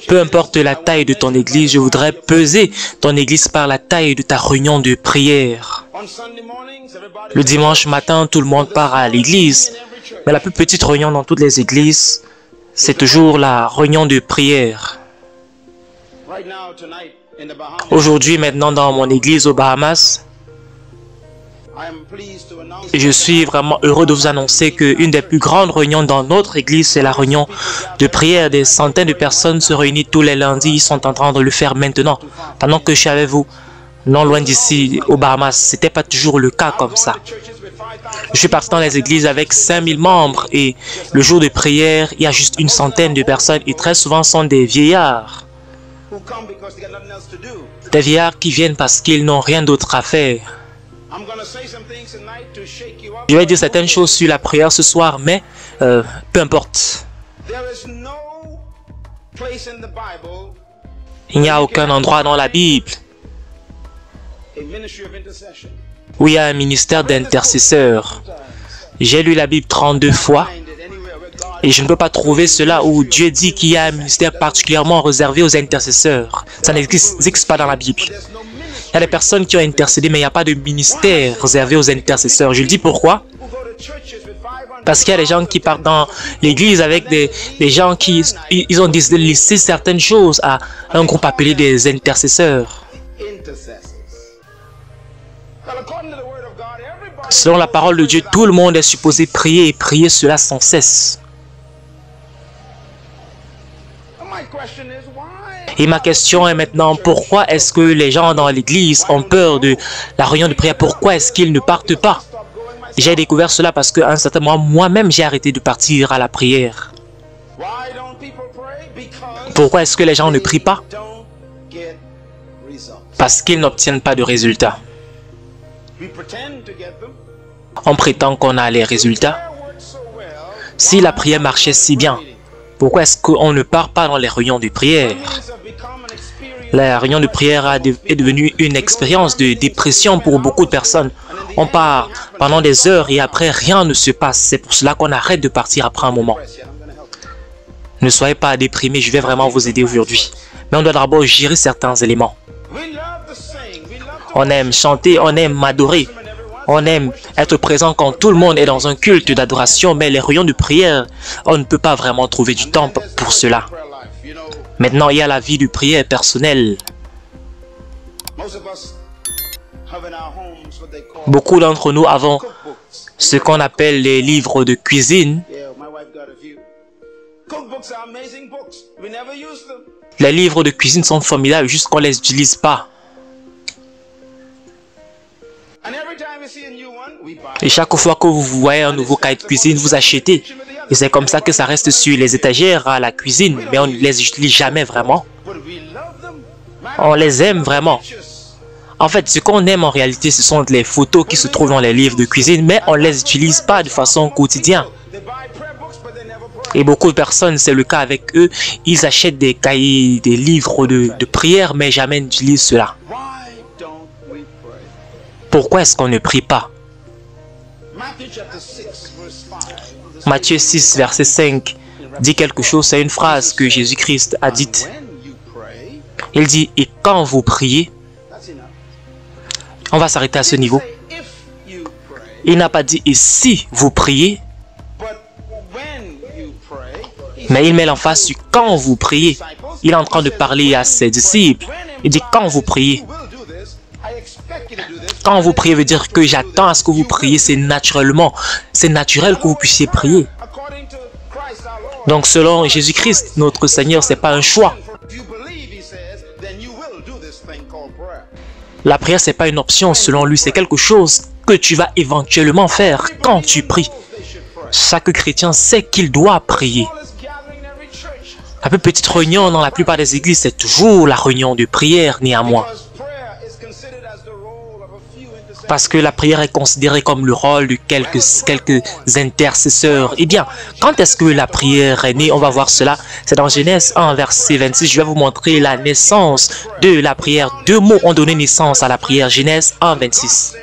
Peu importe la taille de ton église, je voudrais peser ton église par la taille de ta réunion de prière. Le dimanche matin, tout le monde part à l'église, mais la plus petite réunion dans toutes les églises, c'est toujours la réunion de prière. Aujourd'hui, maintenant, dans mon église aux Bahamas, je suis vraiment heureux de vous annoncer qu'une des plus grandes réunions dans notre église, c'est la réunion de prière. Des centaines de personnes se réunissent tous les lundis. Ils sont en train de le faire maintenant. Pendant que je suis avec vous, non loin d'ici, aux Bahamas, ce n'était pas toujours le cas comme ça. Je suis parti dans les églises avec 5000 membres et le jour de prière, il y a juste une centaine de personnes et très souvent ce sont des vieillards. Des vieillards qui viennent parce qu'ils n'ont rien d'autre à faire. Je vais dire certaines choses sur la prière ce soir, mais peu importe. Il n'y a aucun endroit dans la Bible où il y a un ministère d'intercesseur. J'ai lu la Bible 32 fois et je ne peux pas trouver cela où Dieu dit qu'il y a un ministère particulièrement réservé aux intercesseurs. Ça n'existe pas dans la Bible. Il y a des personnes qui ont intercédé, mais il n'y a pas de ministère réservé aux intercesseurs. Je le dis pourquoi? Parce qu'il y a des gens qui partent dans l'église avec des gens qui ils ont décidé de laisser certaines choses à un groupe appelé des intercesseurs. Selon la parole de Dieu, tout le monde est supposé prier et prier cela sans cesse. Et ma question est maintenant, pourquoi est-ce que les gens dans l'église ont peur de la réunion de prière? Pourquoi est-ce qu'ils ne partent pas? J'ai découvert cela parce qu'à un certain moment, moi-même, j'ai arrêté de partir à la prière. Pourquoi est-ce que les gens ne prient pas? Parce qu'ils n'obtiennent pas de résultats. On prétend qu'on a les résultats. Si la prière marchait si bien, pourquoi est-ce qu'on ne part pas dans les réunions de prière? La réunion de prière est devenue une expérience de dépression pour beaucoup de personnes. On part pendant des heures et après rien ne se passe. C'est pour cela qu'on arrête de partir après un moment. Ne soyez pas déprimés, je vais vraiment vous aider aujourd'hui. Mais on doit d'abord gérer certains éléments. On aime chanter, on aime adorer. On aime être présent quand tout le monde est dans un culte d'adoration, mais les réunions de prière, on ne peut pas vraiment trouver du temps pour cela. Maintenant, il y a la vie de prière personnelle. Beaucoup d'entre nous avons ce qu'on appelle les livres de cuisine. Les livres de cuisine sont formidables, juste qu'on ne les utilise pas. Et chaque fois que vous voyez un nouveau cahier de cuisine, vous achetez. Et c'est comme ça que ça reste sur les étagères à la cuisine. Mais on ne les utilise jamais vraiment. On les aime vraiment. En fait, ce qu'on aime en réalité, ce sont les photos qui se trouvent dans les livres de cuisine. Mais on ne les utilise pas de façon quotidienne. Et beaucoup de personnes, c'est le cas avec eux. Ils achètent des cahiers, des livres de prière, mais jamais n'utilisent cela. Pourquoi est-ce qu'on ne prie pas? Matthieu 6, verset 5 dit quelque chose, c'est une phrase que Jésus-Christ a dite. Il dit, et quand vous priez, on va s'arrêter à ce niveau. Il n'a pas dit, et si vous priez, mais il met l'emphase sur quand vous priez. Il est en train de parler à ses disciples. Il dit, quand vous priez. Quand vous priez veut dire que j'attends à ce que vous priez, c'est naturellement. C'est naturel que vous puissiez prier. Donc selon Jésus-Christ, notre Seigneur, ce n'est pas un choix. La prière, ce n'est pas une option selon lui, c'est quelque chose que tu vas éventuellement faire quand tu pries. Chaque chrétien sait qu'il doit prier. La plus petite réunion dans la plupart des églises, c'est toujours la réunion de prière néanmoins. Parce que la prière est considérée comme le rôle de quelques intercesseurs. Eh bien, quand est-ce que la prière est née? On va voir cela. C'est dans Genèse 1, verset 26. Je vais vous montrer la naissance de la prière. Deux mots ont donné naissance à la prière. Genèse 1, 26.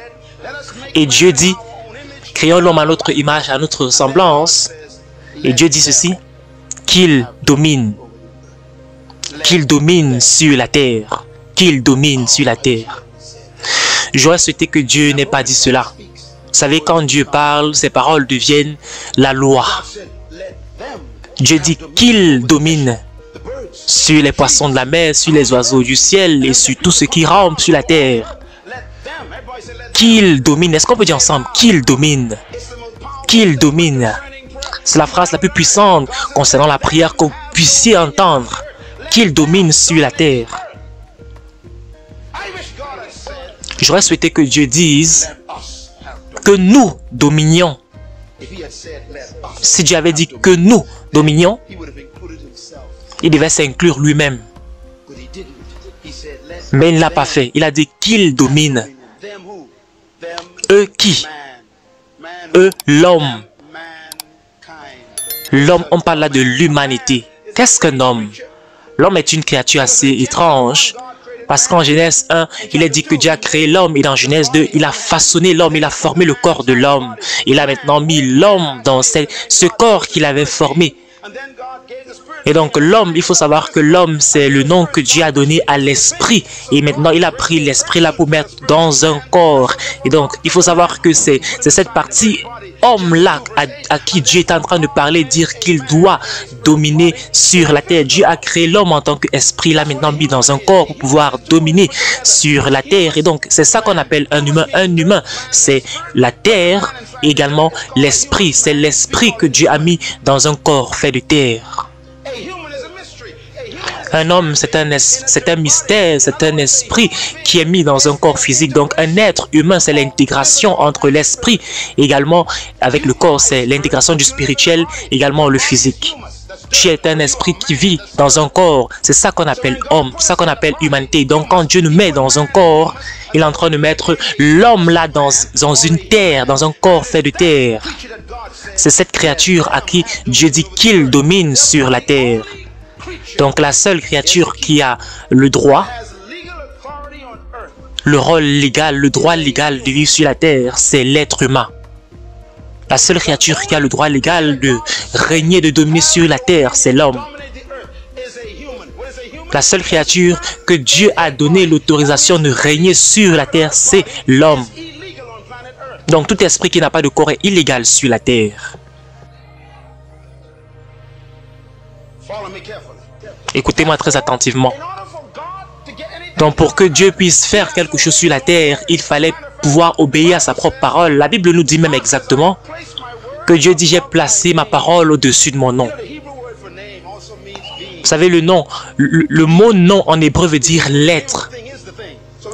Et Dieu dit, créons l'homme à notre image, à notre ressemblance. Et Dieu dit ceci, qu'il domine qu'il domine sur la terre. Qu'il domine sur la terre. J'aurais souhaité que Dieu n'ait pas dit cela. Vous savez, quand Dieu parle, ses paroles deviennent la loi. Dieu dit qu'il domine sur les poissons de la mer, sur les oiseaux du ciel et sur tout ce qui rampe sur la terre. Qu'il domine. Est-ce qu'on peut dire ensemble? Qu'il domine. Qu'il domine. C'est la phrase la plus puissante concernant la prière que vous puissiez entendre. Qu'il domine sur la terre. J'aurais souhaité que Dieu dise que nous dominions. Si Dieu avait dit que nous dominions, il devait s'inclure lui-même. Mais il ne l'a pas fait. Il a dit qu'il domine. Eux qui? Eux, l'homme. L'homme, on parle là de l'humanité. Qu'est-ce qu'un homme? L'homme est une créature assez étrange. Parce qu'en Genèse 1, il est dit que Dieu a créé l'homme. Et dans Genèse 2, il a façonné l'homme. Il a formé le corps de l'homme. Il a maintenant mis l'homme dans ce corps qu'il avait formé. Et donc l'homme, il faut savoir que l'homme, c'est le nom que Dieu a donné à l'esprit. Et maintenant, il a pris l'esprit là pour mettre dans un corps. Et donc, il faut savoir que c'est cette partie homme-là à qui Dieu est en train de parler, dire qu'il doit dominer sur la terre. Dieu a créé l'homme en tant qu'esprit, là maintenant mis dans un corps pour pouvoir dominer sur la terre. Et donc, c'est ça qu'on appelle un humain. Un humain, c'est la terre et également l'esprit. C'est l'esprit que Dieu a mis dans un corps fait de terre. Un homme, c'est un mystère, c'est un esprit qui est mis dans un corps physique. Donc, un être humain, c'est l'intégration entre l'esprit, également avec le corps, c'est l'intégration du spirituel, également le physique. Dieu est un esprit qui vit dans un corps. C'est ça qu'on appelle homme, c'est ça qu'on appelle humanité. Donc, quand Dieu nous met dans un corps, il est en train de mettre l'homme là dans une terre, dans un corps fait de terre. C'est cette créature à qui Dieu dit qu'il domine sur la terre. Donc la seule créature qui a le droit, le rôle légal, le droit légal de vivre sur la terre, c'est l'être humain. La seule créature qui a le droit légal de régner, de dominer sur la terre, c'est l'homme. La seule créature que Dieu a donné l'autorisation de régner sur la terre, c'est l'homme. Donc tout esprit qui n'a pas de corps est illégal sur la terre. Écoutez-moi très attentivement. Donc pour que Dieu puisse faire quelque chose sur la terre, il fallait pouvoir obéir à sa propre parole. La Bible nous dit même exactement que Dieu dit « J'ai placé ma parole au-dessus de mon nom ». Vous savez, le nom, le mot nom en hébreu veut dire l'être.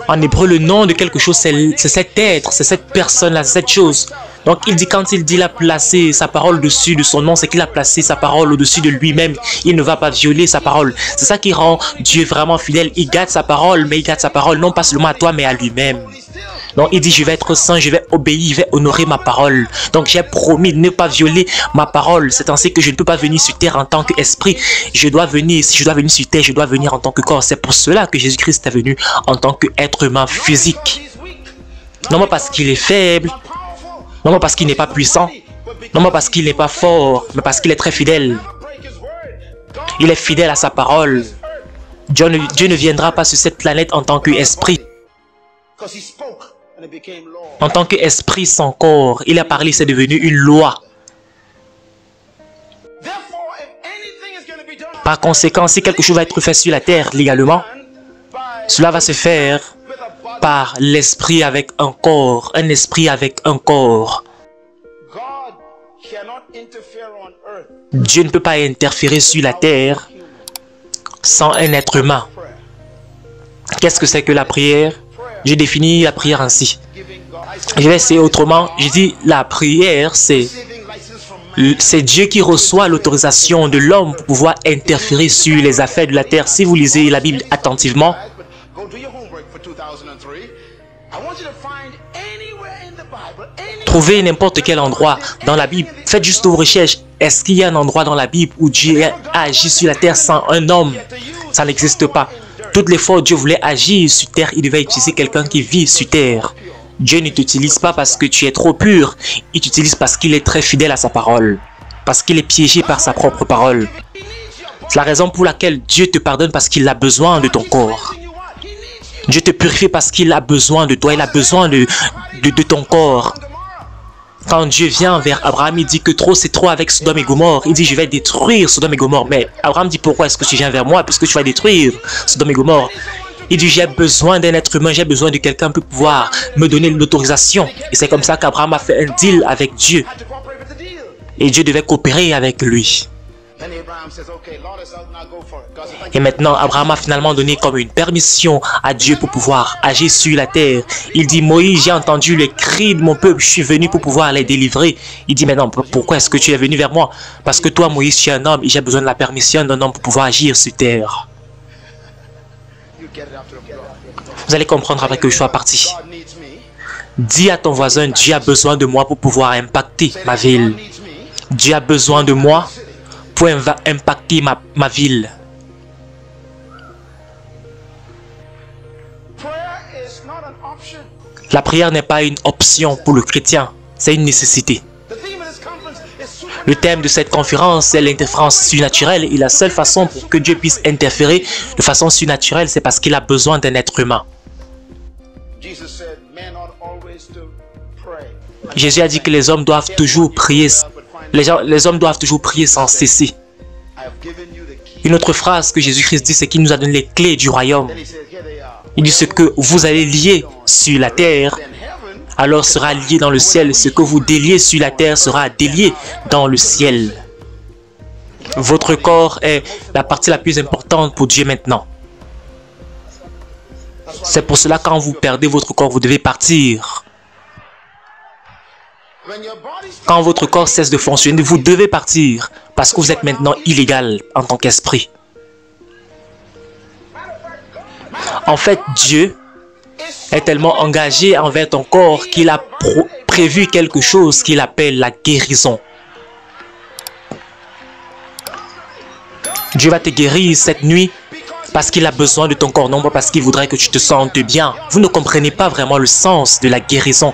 En hébreu, le nom de quelque chose, c'est cet être, c'est cette personne-là, c'est cette chose. Donc, quand il dit il a placé sa parole au-dessus de son nom, c'est qu'il a placé sa parole au-dessus de lui-même. Il ne va pas violer sa parole. C'est ça qui rend Dieu vraiment fidèle. Il garde sa parole, mais il garde sa parole non pas seulement à toi, mais à lui-même. Donc, il dit, je vais être saint, je vais obéir, je vais honorer ma parole. Donc, j'ai promis de ne pas violer ma parole. C'est ainsi que je ne peux pas venir sur terre en tant qu'esprit. Je dois venir, si je dois venir sur terre, je dois venir en tant que corps. C'est pour cela que Jésus-Christ est venu en tant qu'être humain physique. Non pas parce qu'il est faible, non pas parce qu'il n'est pas puissant, non pas parce qu'il n'est pas fort, mais parce qu'il est très fidèle. Il est fidèle à sa parole. Dieu ne viendra pas sur cette planète en tant qu'esprit. En tant qu'esprit sans corps, il a parlé, c'est devenu une loi. Par conséquent, si quelque chose va être fait sur la terre légalement, cela va se faire par l'esprit avec un corps, un esprit avec un corps. Dieu ne peut pas interférer sur la terre sans un être humain. Qu'est-ce que c'est que la prière? J'ai défini la prière ainsi. Je vais essayer autrement. Je dis la prière, c'est Dieu qui reçoit l'autorisation de l'homme pour pouvoir interférer sur les affaires de la terre. Si vous lisez la Bible attentivement, trouvez n'importe quel endroit dans la Bible. Faites juste vos recherches. Est-ce qu'il y a un endroit dans la Bible où Dieu a agi sur la terre sans un homme? Ça n'existe pas. Toutes les fois où Dieu voulait agir sur terre, il devait utiliser quelqu'un qui vit sur terre. Dieu ne t'utilise pas parce que tu es trop pur. Il t'utilise parce qu'il est très fidèle à sa parole. Parce qu'il est piégé par sa propre parole. C'est la raison pour laquelle Dieu te pardonne parce qu'il a besoin de ton corps. Dieu te purifie parce qu'il a besoin de toi, il a besoin de ton corps. Quand Dieu vient vers Abraham, il dit que trop c'est trop avec Sodome et Gomorrhe. Il dit je vais détruire Sodome et Gomorrhe. Mais Abraham dit pourquoi est-ce que tu viens vers moi puisque tu vas détruire Sodome et Gomorrhe. Il dit j'ai besoin d'un être humain, j'ai besoin de quelqu'un pour pouvoir me donner l'autorisation. Et c'est comme ça qu'Abraham a fait un deal avec Dieu. Et Dieu devait coopérer avec lui. Et maintenant, Abraham a finalement donné comme une permission à Dieu pour pouvoir agir sur la terre. Il dit, Moïse, j'ai entendu les cris de mon peuple, je suis venu pour pouvoir les délivrer. Il dit, maintenant, pourquoi est-ce que tu es venu vers moi? Parce que toi, Moïse, tu es un homme et j'ai besoin de la permission d'un homme pour pouvoir agir sur terre. Vous allez comprendre après que je sois parti. Dis à ton voisin, Dieu a besoin de moi pour pouvoir impacter ma ville. Dieu a besoin de moi pour impacter ma ville. La prière n'est pas une option pour le chrétien, c'est une nécessité. Le thème de cette conférence, c'est l'interférence surnaturelle et la seule façon pour que Dieu puisse interférer de façon surnaturelle, c'est parce qu'il a besoin d'un être humain. Jésus a dit que les hommes doivent toujours prier. Les hommes doivent toujours prier sans cesser. Une autre phrase que Jésus-Christ dit, c'est qu'il nous a donné les clés du royaume. Il dit ce que vous allez lier sur la terre, alors sera lié dans le ciel. Ce que vous déliez sur la terre sera délié dans le ciel. Votre corps est la partie la plus importante pour Dieu maintenant. C'est pour cela quand vous perdez votre corps, vous devez partir. Quand votre corps cesse de fonctionner, vous devez partir parce que vous êtes maintenant illégal en tant qu'esprit. En fait, Dieu est tellement engagé envers ton corps qu'il a prévu quelque chose qu'il appelle la guérison. Dieu va te guérir cette nuit parce qu'il a besoin de ton corps, non pas parce qu'il voudrait que tu te sentes bien. Vous ne comprenez pas vraiment le sens de la guérison.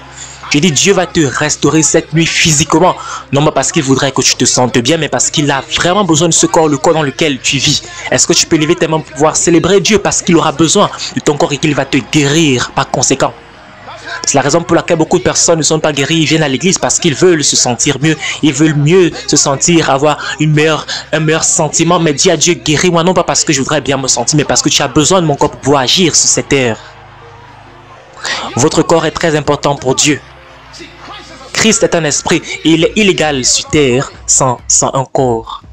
Je dis, Dieu va te restaurer cette nuit physiquement, non pas parce qu'il voudrait que tu te sentes bien, mais parce qu'il a vraiment besoin de ce corps, le corps dans lequel tu vis. Est-ce que tu peux lever tes mains pour pouvoir célébrer Dieu parce qu'il aura besoin de ton corps et qu'il va te guérir par conséquent? C'est la raison pour laquelle beaucoup de personnes ne sont pas guéries, ils viennent à l'église parce qu'ils veulent se sentir mieux, ils veulent mieux se sentir, avoir un meilleur sentiment, mais dis à Dieu, guéris-moi, non pas parce que je voudrais bien me sentir, mais parce que tu as besoin de mon corps pour pouvoir agir sur cette terre. Votre corps est très important pour Dieu. Christ est un esprit et il est illégal sur terre sans un corps.